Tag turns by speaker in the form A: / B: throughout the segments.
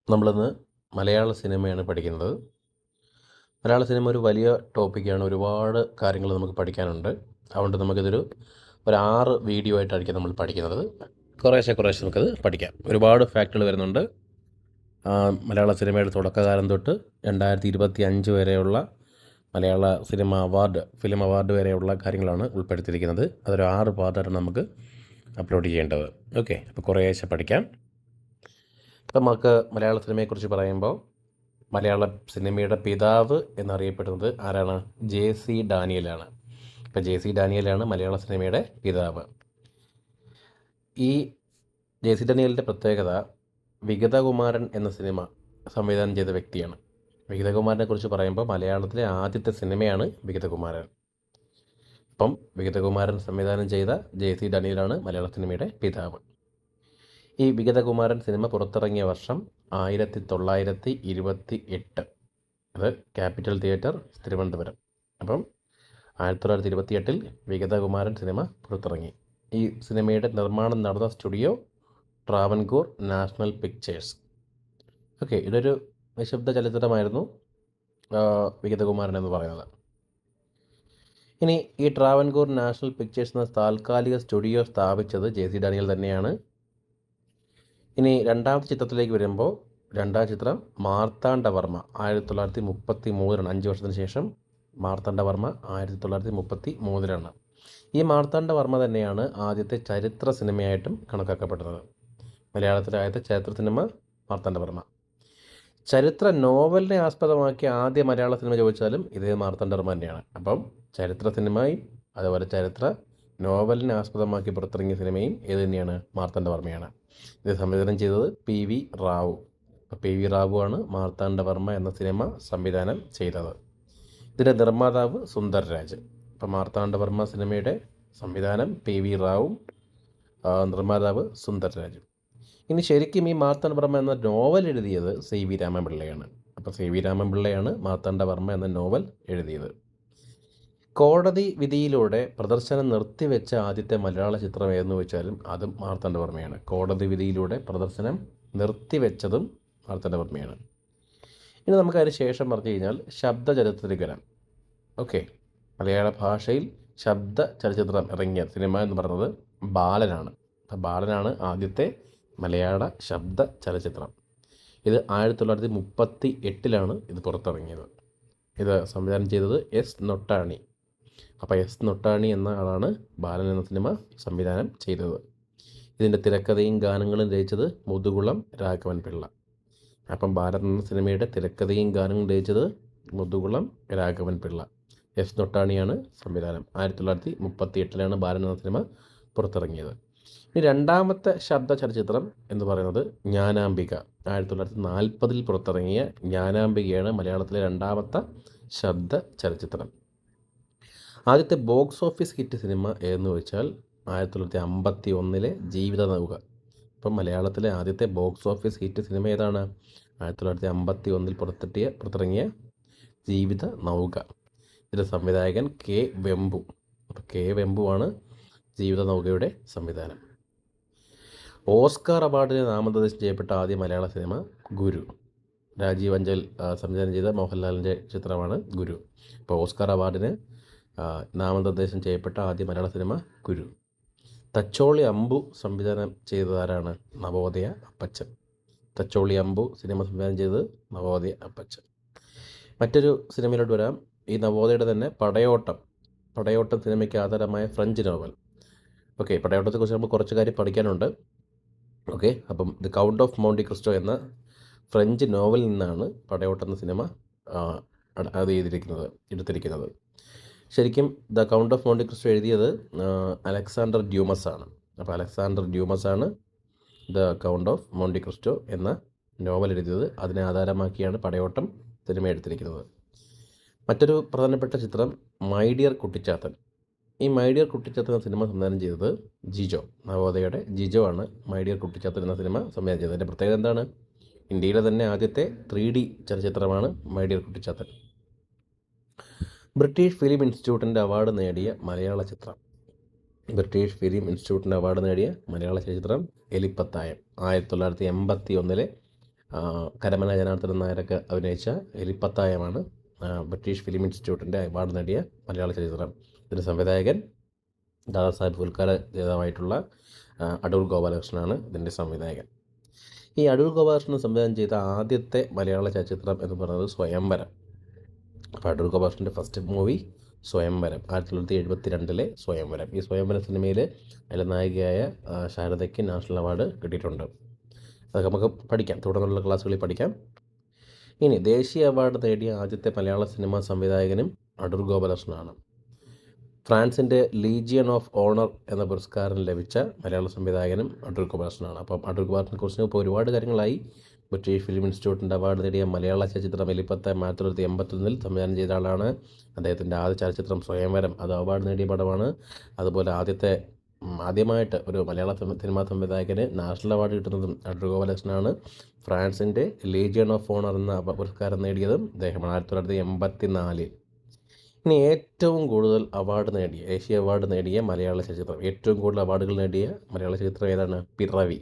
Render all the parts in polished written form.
A: നമ്മളിന്ന് മലയാള സിനിമയാണ് പഠിക്കുന്നത്. മലയാള സിനിമ ഒരു വലിയ ടോപ്പിക്കാണ്. ഒരുപാട് കാര്യങ്ങൾ നമുക്ക് പഠിക്കാനുണ്ട്. അതുകൊണ്ട് നമുക്കിതൊരു 6 വീഡിയോ ആയിട്ടായിരിക്കും നമ്മൾ പഠിക്കുന്നത്. കുറേശ്ശെ നമുക്കത് പഠിക്കാം. ഒരുപാട് ഫാക്റ്റുകൾ വരുന്നുണ്ട്. മലയാള സിനിമയുടെ തുടക്കകാലം തൊട്ട് 2025 വരെയുള്ള മലയാള ഫിലിം അവാർഡ് വരെയുള്ള കാര്യങ്ങളാണ് ഉൾപ്പെടുത്തിയിരിക്കുന്നത്. അതൊരു 6 പാർട്ടായിട്ടാണ് നമുക്ക് അപ്ലോഡ് ചെയ്യേണ്ടത്. ഓക്കെ, അപ്പോൾ കുറേശ്ശെ പഠിക്കാം. ഇപ്പം നമുക്ക് മലയാള സിനിമയെക്കുറിച്ച് പറയുമ്പോൾ മലയാള സിനിമയുടെ പിതാവ് എന്നറിയപ്പെടുന്നത് ആരാണ്? JC ഡാനിയലാണ്. ഇപ്പം JC ഡാനിയലാണ് മലയാള സിനിമയുടെ പിതാവ്. ഈ JC ഡാനിയലിൻ്റെ പ്രത്യേകത വിഗതകുമാരൻ എന്ന സിനിമ സംവിധാനം ചെയ്ത വ്യക്തിയാണ്. വിഗതകുമാരനെ കുറിച്ച് പറയുമ്പോൾ മലയാളത്തിലെ ആദ്യത്തെ സിനിമയാണ് വിഗതകുമാരൻ. അപ്പം വിഗതകുമാരൻ സംവിധാനം ചെയ്ത JC ഡാനിയലാണ് മലയാള സിനിമയുടെ പിതാവ്. ഈ വിഗതകുമാരൻ സിനിമ പുറത്തിറങ്ങിയ വർഷം 1928. അത് ക്യാപിറ്റൽ തിയേറ്റർ, തിരുവനന്തപുരം. അപ്പം 1928 വിഗതകുമാരൻ സിനിമ പുറത്തിറങ്ങി. ഈ സിനിമയുടെ നിർമ്മാണം നടന്ന studio Travancore national pictures. Okay, ഇതൊരു നിശബ്ദ ചലച്ചിത്രമായിരുന്നു വിഗതകുമാരൻ എന്ന് പറയുന്നത്. ഇനി ഈ ട്രാവൻകൂർ നാഷണൽ പിക്ചേഴ്സ് എന്ന താൽക്കാലിക സ്റ്റുഡിയോ സ്ഥാപിച്ചത് JC ഡാനിയൽ തന്നെയാണ്. ഇനി രണ്ടാമത്തെ ചിത്രത്തിലേക്ക് വരുമ്പോൾ, രണ്ടാം ചിത്രം മാർത്താണ്ഡവർമ്മ 1933. 5 വർഷത്തിന് ശേഷം മാർത്താണ്ഡവർമ്മ 1933. ഈ മാർത്താണ്ഡവർമ്മ തന്നെയാണ് ആദ്യത്തെ ചരിത്ര സിനിമയായിട്ടും കണക്കാക്കപ്പെടുന്നത്. മലയാളത്തിലെ ആദ്യത്തെ ചരിത്ര സിനിമ മാർത്താണ്ഡവർമ്മ. ചരിത്ര നോവലിനെ ആസ്പദമാക്കിയ ആദ്യ മലയാള സിനിമ ചോദിച്ചാലും ഇതേ മാർത്താണ്ഡവർമ്മ തന്നെയാണ്. അപ്പം ചരിത്ര സിനിമയും അതുപോലെ ചരിത്ര നോവലിനെ ആസ്പദമാക്കി പുറത്തിറങ്ങിയ സിനിമയും ഏത് തന്നെയാണ്? മാർത്താണ്ഡവർമ്മയാണ്. ഇത് സംവിധാനം ചെയ്തത് PV റാവു. PV റാവു ആണ് മാർത്താണ്ഡവർമ്മ എന്ന സിനിമ സംവിധാനം ചെയ്തത്. ഇതിൻ്റെ നിർമ്മാതാവ് സുന്ദർരാജ്. അപ്പം മാർത്താണ്ഡവർമ്മ സിനിമയുടെ സംവിധാനം PV റാവും, നിർമ്മാതാവ് സുന്ദർരാജ്. ഇനി ശരിക്കും ഈ മാർത്താണ്ഡവർമ്മ എന്ന നോവൽ എഴുതിയത് CV രാമൻപിള്ളയാണ്. അപ്പോൾ CV രാമൻപിള്ളയാണ് മാർത്താണ്ഡവർമ്മ എന്ന നോവൽ എഴുതിയത്. കോടതി വിധിയിലൂടെ പ്രദർശനം നിർത്തിവെച്ച ആദ്യത്തെ മലയാള ചിത്രം ഏതെന്ന് വെച്ചാലും അതും മാർത്താണ്ഡവർമ്മയാണ്. കോടതി വിധിയിലൂടെ പ്രദർശനം നിർത്തിവെച്ചതും മാർത്താണ്ഡവർമ്മയാണ്. ഇനി നമുക്ക് അതിന് ശേഷം പറഞ്ഞു കഴിഞ്ഞാൽ ശബ്ദ ചലച്ചിത്രീകരണം. ഓക്കെ, മലയാള ഭാഷയിൽ ശബ്ദ ചലച്ചിത്രം ഇറങ്ങിയ സിനിമ എന്ന് പറയുന്നത് ബാലനാണ്. ബാലനാണ് ആദ്യത്തെ മലയാള ശബ്ദ ചലച്ചിത്രം. ഇത് 1938 ഇത് പുറത്തിറങ്ങിയത്. ഇത് സംവിധാനം ചെയ്തത് S നൊട്ടാണി. അപ്പോൾ S നൊട്ടാണി എന്ന ആളാണ് ബാലൻ എന്ന സിനിമ സംവിധാനം ചെയ്തത്. ഇതിൻ്റെ തിരക്കഥയും ഗാനങ്ങളും രചിച്ചത് മുതുകുളം രാഘവൻ പിള്ള. അപ്പം ബാലൻ എന്ന സിനിമയുടെ തിരക്കഥയും ഗാനങ്ങളും രചിച്ചത് മുതുകുളം രാഘവൻ പിള്ള. S നൊട്ടാണിയാണ് സംവിധാനം. 1938 ബാലൻ എന്ന സിനിമ പുറത്തിറങ്ങിയത്. ഇനി രണ്ടാമത്തെ ശബ്ദ ചലച്ചിത്രം എന്ന് പറയുന്നത് ജ്ഞാനാംബിക. 1940 പുറത്തിറങ്ങിയ ജ്ഞാനാംബികയാണ് മലയാളത്തിലെ രണ്ടാമത്തെ ശബ്ദ ചലച്ചിത്രം. ആദ്യത്തെ ബോക്സ് ഓഫീസ് ഹിറ്റ് സിനിമ ഏതെന്ന് വെച്ചാൽ 1951 ജീവിത നൗക. ഇപ്പം മലയാളത്തിലെ ആദ്യത്തെ ബോക്സ് ഓഫീസ് ഹിറ്റ് സിനിമ ഏതാണ്? 1951 പുറത്തിറങ്ങിയ ജീവിത നൗക. ഇതിൻ്റെ സംവിധായകൻ K വെമ്പു. അപ്പോൾ K വെമ്പുവാണ് ജീവിത നൗകയുടെ സംവിധാനം. ഓസ്കാർ അവാർഡിന് നാമനിർദ്ദേശം ചെയ്യപ്പെട്ട ആദ്യ മലയാള സിനിമ ഗുരു. രാജീവ് അഞ്ചൽ സംവിധാനം ചെയ്ത മോഹൻലാലിൻ്റെ ചിത്രമാണ് ഗുരു. ഇപ്പോൾ ഓസ്കാർ അവാർഡിന് നാമനിർദ്ദേശം ചെയ്യപ്പെട്ട ആദ്യ മലയാള സിനിമ ഗുരു. തച്ചോളി അമ്പു സംവിധാനം ചെയ്തതാരാണ്? നവോദയ അപ്പച്ചൻ. തച്ചോളി അമ്പു സിനിമ സംവിധാനം ചെയ്തത് നവോദയ അപ്പച്ചൻ. മറ്റൊരു സിനിമയിലോട്ട് വരാം. ഈ നവോദയയുടെ തന്നെ പടയോട്ടം സിനിമയ്ക്ക് ആധാരമായ ഫ്രഞ്ച് നോവൽ. ഓക്കെ, പടയോട്ടത്തെക്കുറിച്ച് നമുക്ക് കുറച്ച് കാര്യം പഠിക്കാനുണ്ട്. ഓക്കെ, അപ്പം the Count of Monte Cristo എന്ന ഫ്രഞ്ച് നോവലിൽ നിന്നാണ് പടയോട്ടം എന്ന സിനിമ എടുത്തിരിക്കുന്നത്. ശരിക്കും the Count of Monte Cristo എഴുതിയത് അലക്സാണ്ടർ ഡ്യൂമസ് ആണ്. അപ്പോൾ അലക്സാണ്ടർ ഡ്യൂമസ് ആണ് the Count of Monte Cristo എന്ന നോവൽ എഴുതിയത്. അതിനെ ആധാരമാക്കിയാണ് പടയോട്ടം സിനിമ എടുത്തിരിക്കുന്നത്. മറ്റൊരു പ്രധാനപ്പെട്ട ചിത്രം മൈ ഡിയർ കുട്ടിച്ചാത്തൻ. ഈ മൈ ഡിയർ കുട്ടിച്ചാത്തൻ എന്ന സിനിമ സംവിധാനം ചെയ്തത് ജിജോ. നവോദയയുടെ ജിജോ ആണ് മൈ ഡിയർ കുട്ടിച്ചാത്തൻ എന്ന സിനിമ സംവിധാനം ചെയ്തത്. അതിൻ്റെ പ്രത്യേകത എന്താണ്? ഇന്ത്യയിലെ തന്നെ ആദ്യത്തെ 3D ചലച്ചിത്രമാണ് my dear Kuttichathan. British film ഇൻസ്റ്റിറ്റ്യൂട്ടിൻ്റെ അവാർഡ് നേടിയ മലയാള ചിത്രം. ബ്രിട്ടീഷ് ഫിലിം ഇൻസ്റ്റിറ്റ്യൂട്ടിൻ്റെ അവാർഡ് നേടിയ മലയാള ചലച്ചിത്രം എലിപ്പത്തായം. 1981 കരമന ജനാർദ്ദനൻ നായരൊക്കെ അഭിനയിച്ച എലിപ്പത്തായമാണ് ബ്രിട്ടീഷ് ഫിലിം ഇൻസ്റ്റിറ്റ്യൂട്ടിൻ്റെ അവാർഡ് നേടിയ മലയാള ചലച്ചിത്രം. ഇതിൻ്റെ സംവിധായകൻ ദാദാസാഹിബ് പുരസ്കാര ജേതാവായിട്ടുള്ള അടൂർ ഗോപാലകൃഷ്ണനാണ് ഇതിൻ്റെ സംവിധായകൻ. ഈ അടൂർ ഗോപാലകൃഷ്ണൻ സംവിധാനം ചെയ്ത ആദ്യത്തെ മലയാള ചലച്ചിത്രം എന്ന് പറയുന്നത് സ്വയംവരം. അപ്പോൾ അടൂർ ഗോപാലകൃഷ്ണൻ്റെ ഫസ്റ്റ് മൂവി സ്വയംവരം, 1972 സ്വയംവരം. ഈ സ്വയംവരം സിനിമയിൽ അതിലെ നായികയായ ശാരദയ്ക്ക് നാഷണൽ അവാർഡ് കിട്ടിയിട്ടുണ്ട്. അതൊക്കെ നമുക്ക് പഠിക്കാം, തുടർന്നുള്ള ക്ലാസ്സുകളിൽ പഠിക്കാം. ഇനി ദേശീയ അവാർഡ് നേടിയ ആദ്യത്തെ മലയാള സിനിമാ സംവിധായകനും അടൂർ ഗോപാലകൃഷ്ണനാണ്. ഫ്രാൻസിൻ്റെ ലീജിയൻ ഓഫ് ഓണർ എന്ന പുരസ്കാരം ലഭിച്ച മലയാള സംവിധായകനും അടൂർ ഗോപാലകൃഷ്ണനാണ്. അപ്പം അടൂർ ഗോപാലകൃഷ്ണനെ കുറിച്ച് ഇപ്പോൾ ഒരുപാട് കാര്യങ്ങളായി. ബ്രിട്ടീഷ് ഫിലിം ഇൻസ്റ്റിറ്റ്യൂട്ടിൻ്റെ അവാർഡ് നേടിയ മലയാള ചലച്ചിത്രം എലിപ്പത്തായം 1981 സംവിധാനം ചെയ്ത ആളാണ്. അദ്ദേഹത്തിൻ്റെ ആദ്യ ചലച്ചിത്രം സ്വയംവരം, അത് അവാർഡ് നേടിയ പടമാണ്. അതുപോലെ ആദ്യമായിട്ട് ഒരു മലയാള സിനിമാ സംവിധായകന് നാഷണൽ അവാർഡ് കിട്ടുന്നതും അടൂർ ഗോപാലകൃഷ്ണനാണ്. ഫ്രാൻസിൻ്റെ ലീജിയൻ ഓഫ് ഓണർ എന്ന പുരസ്കാരം നേടിയതും അദ്ദേഹമാണ് 1984. ഇനി ഏറ്റവും കൂടുതൽ അവാർഡ് നേടിയ, ദേശീയ അവാർഡ് നേടിയ മലയാള ചലച്ചിത്രം, ഏറ്റവും കൂടുതൽ അവാർഡുകൾ നേടിയ മലയാള ചലച്ചിത്രം ഏതാണ്? പിറവി.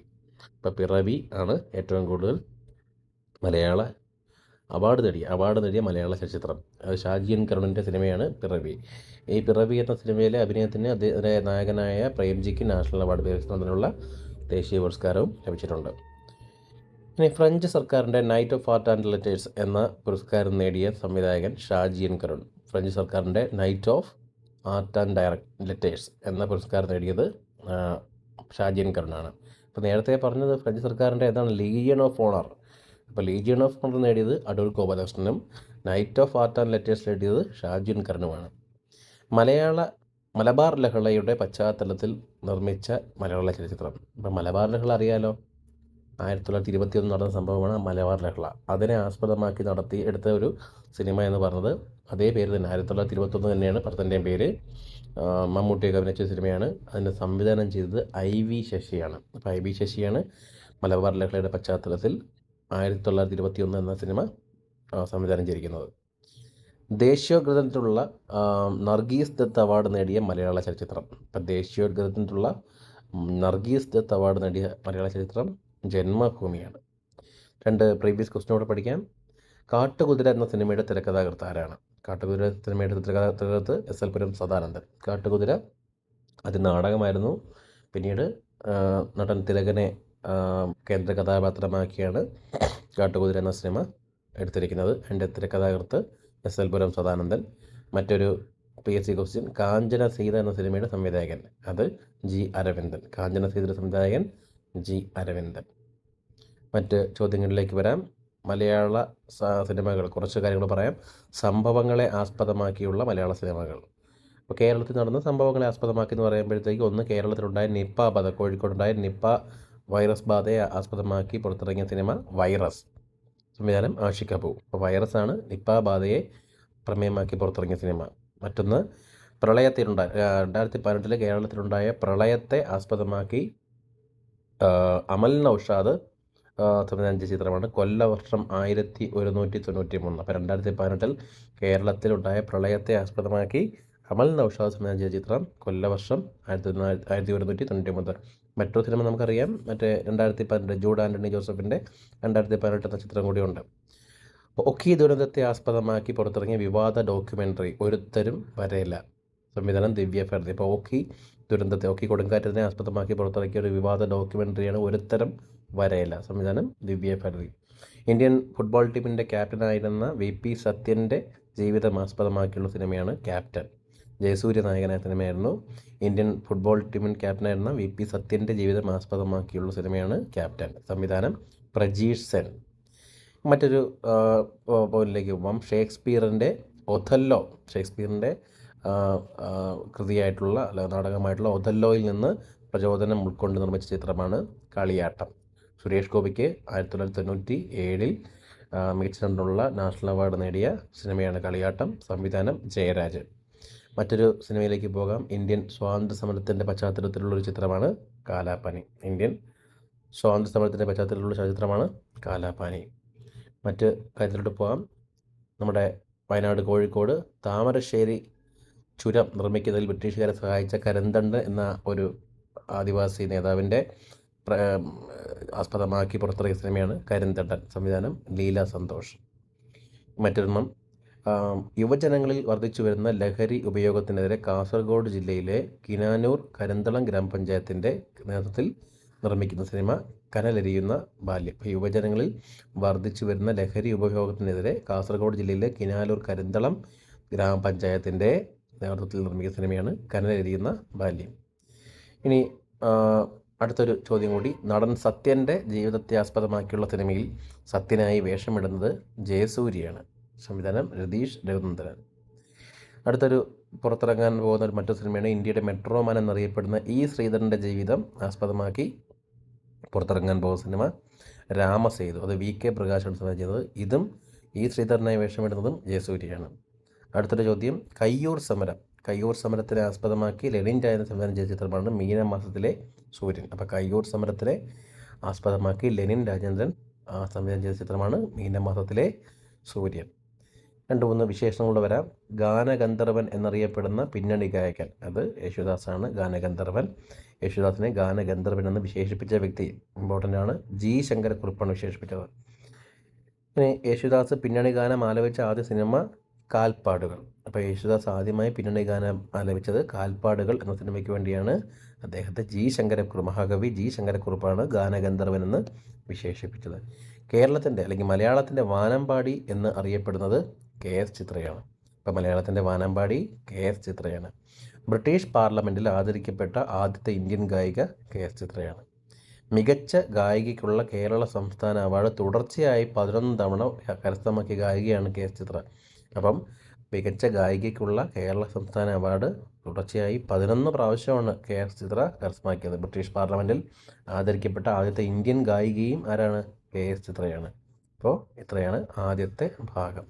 A: അപ്പോൾ പിറവി ആണ് ഏറ്റവും കൂടുതൽ മലയാള അവാർഡ് നേടിയ മലയാള ചലച്ചിത്രം. അത് ഷാജി എൻ കരുണിൻ്റെ സിനിമയാണ് പിറവി. ഈ പിറവി എന്ന സിനിമയിലെ അഭിനയത്തിന് അദ്ദേഹത്തിൻ്റെ നായകനായ പ്രേംജിക്ക് നാഷണൽ അവാർഡ് പുരസ്കാരത്തിനുള്ള ദേശീയ പുരസ്കാരവും ലഭിച്ചിട്ടുണ്ട്. ഇനി ഫ്രഞ്ച് സർക്കാരിൻ്റെ night of art and letters എന്ന പുരസ്കാരം നേടിയ സംവിധായകൻ ഷാജി എൻ കരുൺ. ഫ്രഞ്ച് സർക്കാരിൻ്റെ night of art and letters എന്ന പുരസ്കാരം നേടിയത് ഷാജി എൻ കരുണാണ്. അപ്പോൾ നേരത്തെ പറഞ്ഞത് ഫ്രഞ്ച് സർക്കാരിൻ്റെ ഏതാണ്? Legion of honour. അപ്പോൾ ലീജിയൻ ഓഫ് ഓണർ നേടിയത് അടൂർ ഗോപാലകൃഷ്ണനും knight of art and letters നേടിയത് ഷാജി എൻ കരുണുമാണ്. മലബാർ ലഹളയുടെ പശ്ചാത്തലത്തിൽ നിർമ്മിച്ച മലയാള ചലച്ചിത്രം. ഇപ്പം മലബാർ ലഹള അറിയാലോ, 1921 നടന്ന സംഭവമാണ് മലബാർ ലഹള. അതിനെ ആസ്പദമാക്കി എടുത്ത ഒരു സിനിമ എന്ന് പറഞ്ഞത് അതേ പേര് തന്നെ, 1921 തന്നെയാണ് പടത്തിൻ്റെയും പേര്. മമ്മൂട്ടിയൊക്കെ അഭിനയിച്ച സിനിമയാണ്. അതിൻ്റെ സംവിധാനം ചെയ്തത് IV ശശിയാണ്. അപ്പോൾ IV ശശിയാണ് മലബാർ ലഹളയുടെ പശ്ചാത്തലത്തിൽ 1921 എന്ന സിനിമ സംവിധാനം ചെയ്തിരിക്കുന്നത്. ദേശീയോദ്ഗ്രഥനത്തിലുള്ള നർഗീസ് ദത്ത് അവാർഡ് നേടിയ മലയാള ചലച്ചിത്രം. അപ്പം ദേശീയോദ്ഗ്രഥനത്തിലുള്ള നർഗീസ് ദത്ത് അവാർഡ് നേടിയ മലയാള ചലച്ചിത്രം ജന്മഭൂമിയാണ്. 2 പ്രീവിയസ് ക്വസ്റ്റ്യനോടെ പഠിക്കാം. കാട്ടുകുതിര എന്ന സിനിമയുടെ തിരക്കഥാകൃത്ത് ആരാണ്? കാട്ടുകുതിര സിനിമയുടെ തിരക്കഥാകൃത്ത് SL പുരം സദാനന്ദൻ. കാട്ടുകുതിര അത് നാടകമായിരുന്നു. പിന്നീട് നടൻ തിലകനെ കേന്ദ്ര കഥാപാത്രമാക്കിയാണ് കാട്ടുകുതിര എന്ന സിനിമ എടുത്തിരിക്കുന്നത്. എൻ്റെ തിരക്കഥാകൃത്ത് SL പുരം സദാനന്ദൻ. മറ്റൊരു PSC ക്വസ്റ്റ്യൻ, കാഞ്ചന സീത എന്ന സിനിമയുടെ സംവിധായകൻ. അത് G. അരവിന്ദൻ. കാഞ്ചന സീതയുടെ സംവിധായകൻ G. അരവിന്ദൻ. മറ്റ് ചോദ്യങ്ങളിലേക്ക് വരാം. മലയാള സിനിമകൾ, കുറച്ച് കാര്യങ്ങൾ പറയാം. സംഭവങ്ങളെ ആസ്പദമാക്കിയുള്ള മലയാള സിനിമകൾ. അപ്പോൾ കേരളത്തിൽ നടന്ന സംഭവങ്ങളെ ആസ്പദമാക്കി എന്ന് പറയുമ്പോഴത്തേക്ക്, ഒന്ന് കേരളത്തിലുണ്ടായ നിപ്പ ബാധ, കോഴിക്കോടുണ്ടായ നിപ്പ വൈറസ് ബാധയെ ആസ്പദമാക്കി പുറത്തിറങ്ങിയ സിനിമ വൈറസ്, സംവിധാനം ആഷിഖ് കപൂർ. അപ്പോൾ വൈറസാണ് നിപ്പ ബാധയെ പ്രമേയമാക്കി പുറത്തിറങ്ങിയ സിനിമ. മറ്റൊന്ന് 2018 കേരളത്തിലുണ്ടായ പ്രളയത്തെ ആസ്പദമാക്കി അമൽ നൗഷാദ് സംവിധാനം ചെയ്ത ചിത്രമാണ് കൊല്ലവർഷം 1193. അപ്പോൾ 2018 കേരളത്തിലുണ്ടായ പ്രളയത്തെ ആസ്പദമാക്കി അമൽ നൗഷാദ് സംവിധാനം ചെയ്ത ചിത്രം കൊല്ലവർഷം 1193. മറ്റൊരു സിനിമ നമുക്കറിയാം, മറ്റേ 2018 ജൂഡ് ആൻ്റണി ജോസഫിൻ്റെ 2018 എന്ന ചിത്രം കൂടിയുണ്ട്. ഒക്കി ദുരന്തത്തെ ആസ്പദമാക്കി പുറത്തിറങ്ങിയ വിവാദ ഡോക്യുമെൻ്ററി ഒരുത്തരും വരയില്ല, സംവിധാനം ദിവ്യ ഭാരതി. ഇപ്പോൾ ഒക്കി കൊടുങ്കാറ്റിനെ ആസ്പദമാക്കി പുറത്തിറക്കിയ ഒരു വിവാദ ഡോക്യുമെൻ്ററിയാണ് ഒരുത്തരം വരയില്ല, സംവിധാനം ദിവ്യ ഭാരതി. ഇന്ത്യൻ ഫുട്ബോൾ ടീമിൻ്റെ ക്യാപ്റ്റനായിരുന്ന VP സത്യൻ്റെ ജീവിതം ആസ്പദമാക്കിയുള്ള സിനിമയാണ് ക്യാപ്റ്റൻ. ജയസൂര്യ നായകനായ സിനിമയായിരുന്നു. ഇന്ത്യൻ ഫുട്ബോൾ ടീമിൻ്റെ ക്യാപ്റ്റനായിരുന്ന VP സത്യൻ്റെ ജീവിതം ആസ്പദമാക്കിയുള്ള സിനിമയാണ് ക്യാപ്റ്റൻ, സംവിധാനം പ്രജീഷ് സെൻ. മറ്റൊരു പോയിന്റിലേക്ക് പോകാം. ഷേക്സ്പിയറിൻ്റെ ഒഥല്ലോ, ഷേക്സ്പിയറിൻ്റെ കൃതിയായിട്ടുള്ള നാടകമായിട്ടുള്ള ഒഥല്ലോയിൽ നിന്ന് പ്രചോദനം ഉൾക്കൊണ്ട് നിർമ്മിച്ച ചിത്രമാണ് കളിയാട്ടം. സുരേഷ് ഗോപിക്ക് 1997 മികച്ച നടനുള്ള നാഷണൽ അവാർഡ് നേടിയ സിനിമയാണ് കളിയാട്ടം, സംവിധാനം ജയരാജ്. മറ്റൊരു സിനിമയിലേക്ക് പോകാം. ഇന്ത്യൻ സ്വാതന്ത്ര്യ സമരത്തിൻ്റെ പശ്ചാത്തലത്തിലുള്ളൊരു ചിത്രമാണ് കാലാപാനി. ഇന്ത്യൻ സ്വാതന്ത്ര്യ സമരത്തിൻ്റെ പശ്ചാത്തലത്തിലുള്ള ചലച്ചിത്രമാണ് കാലാപാനി. മറ്റ് കാര്യത്തിലോട്ട് പോകാം. നമ്മുടെ വയനാട്, കോഴിക്കോട്, താമരശ്ശേരി ചുരം നിർമ്മിക്കുന്നതിൽ ബ്രിട്ടീഷുകാരെ സഹായിച്ച കരന്തണ്ട് എന്ന ഒരു ആദിവാസി നേതാവിൻ്റെ ആസ്പദമാക്കി പുറത്തിറങ്ങിയ സിനിമയാണ് കരിന്തണ്ടൻ. സംവിധാനം ലീല സന്തോഷ്. മറ്റൊരെണ്ണം യുവജനങ്ങളിൽ വർദ്ധിച്ചു വരുന്ന ലഹരി ഉപയോഗത്തിനെതിരെ കാസർഗോഡ് ജില്ലയിലെ കിനാനൂർ കരന്തളം ഗ്രാമപഞ്ചായത്തിൻ്റെ നേതൃത്വത്തിൽ നിർമ്മിക്കുന്ന സിനിമ കനലെരിയുന്ന ബാല്യം. യുവജനങ്ങളിൽ വർദ്ധിച്ചു വരുന്ന ലഹരി ഉപയോഗത്തിനെതിരെ കാസർഗോഡ് ജില്ലയിലെ കിനാനൂർ കരന്തളം ഗ്രാമപഞ്ചായത്തിൻ്റെ നേതൃത്വത്തിൽ നിർമ്മിക്കുന്ന സിനിമയാണ് കനലെരിയുന്ന ബാല്യം. ഇനി അടുത്തൊരു ചോദ്യം കൂടി. നടൻ സത്യൻ്റെ ജീവിതത്തെ ആസ്പദമാക്കിയുള്ള സിനിമയിൽ സത്യനായി വേഷമിടുന്നത് ജയസൂര്യയാണ്. സംവിധാനം രതീഷ് രഘുനന്ദനൻ. അടുത്തൊരു പുറത്തിറങ്ങാൻ പോകുന്ന മറ്റൊരു സിനിമയാണ് ഇന്ത്യയുടെ മെട്രോമാൻ എന്നറിയപ്പെടുന്ന ഇ ശ്രീധരൻ്റെ ജീവിതം ആസ്പദമാക്കി പുറത്തിറങ്ങാൻ പോകുന്ന സിനിമ രാമസേതു. അത് വി കെ പ്രകാശാണ് സംവിധാനം ചെയ്തത്. ഇതും ഇ ശ്രീധരനായി വേഷമിടുന്നതും ജയസൂര്യയാണ്. അടുത്തൊരു ചോദ്യം. കയ്യൂർ സമരം. കയ്യൂർ സമരത്തിനെ ആസ്പദമാക്കി ലെനിൻ രാജേന്ദ്രൻ സംവിധാനം ചെയ്ത ചിത്രമാണ് മീനമാസത്തിലെ സൂര്യൻ. അപ്പോൾ കയ്യൂർ സമരത്തിനെ ആസ്പദമാക്കി ലെനിൻ രാജേന്ദ്രൻ സംവിധാനം ചെയ്ത ചിത്രമാണ് മീനമാസത്തിലെ സൂര്യൻ. 2-3 വിശേഷങ്ങൾ വരാം. ഗാനഗന്ധർവൻ എന്നറിയപ്പെടുന്ന പിന്നണി ഗായകൻ, അത് യേശുദാസാണ്. ഗാനഗന്ധർവൻ. യേശുദാസിനെ ഗാനഗന്ധർവൻ എന്ന് വിശേഷിപ്പിച്ച വ്യക്തി ഇമ്പോർട്ടൻ്റ് ആണ്. ജി ശങ്കരക്കുറുപ്പാണ് വിശേഷിപ്പിച്ചത്. പിന്നെ യേശുദാസ് പിന്നണി ഗാനം ആലപിച്ച ആദ്യ സിനിമ കാൽപ്പാടുകൾ. അപ്പോൾ യേശുദാസ് ആദ്യമായി പിന്നണി ഗാനം ആലപിച്ചത് കാൽപ്പാടുകൾ എന്ന സിനിമയ്ക്ക് വേണ്ടിയാണ്. അദ്ദേഹത്തെ മഹാകവി ജി ശങ്കരക്കുറുപ്പാണ് ഗാനഗന്ധർവൻ എന്ന് വിശേഷിപ്പിച്ചത്. കേരളത്തിൻ്റെ അല്ലെങ്കിൽ മലയാളത്തിൻ്റെ വാനമ്പാടി എന്ന് അറിയപ്പെടുന്നത് KS ചിത്രയാണ്. ഇപ്പോൾ മലയാളത്തിൻ്റെ വാനമ്പാടി KS ചിത്രയാണ്. ബ്രിട്ടീഷ് പാർലമെൻറ്റിൽ ആദരിക്കപ്പെട്ട ആദ്യത്തെ ഇന്ത്യൻ ഗായിക KS ചിത്രയാണ്. മികച്ച ഗായികയ്ക്കുള്ള കേരള സംസ്ഥാന അവാർഡ് തുടർച്ചയായി 11 തവണ കരസ്ഥമാക്കിയ ഗായികയാണ് KS ചിത്ര. അപ്പം മികച്ച ഗായികയ്ക്കുള്ള കേരള സംസ്ഥാന അവാർഡ് തുടർച്ചയായി 11 പ്രാവശ്യമാണ് KS ചിത്ര കരസ്ഥമാക്കിയത്. ബ്രിട്ടീഷ് പാർലമെൻറ്റിൽ ആദരിക്കപ്പെട്ട ആദ്യത്തെ ഇന്ത്യൻ ഗായികയും ആരാണ്? KS ചിത്രയാണ്. അപ്പോൾ ഇത്രയാണ് ആദ്യത്തെ ഭാഗം.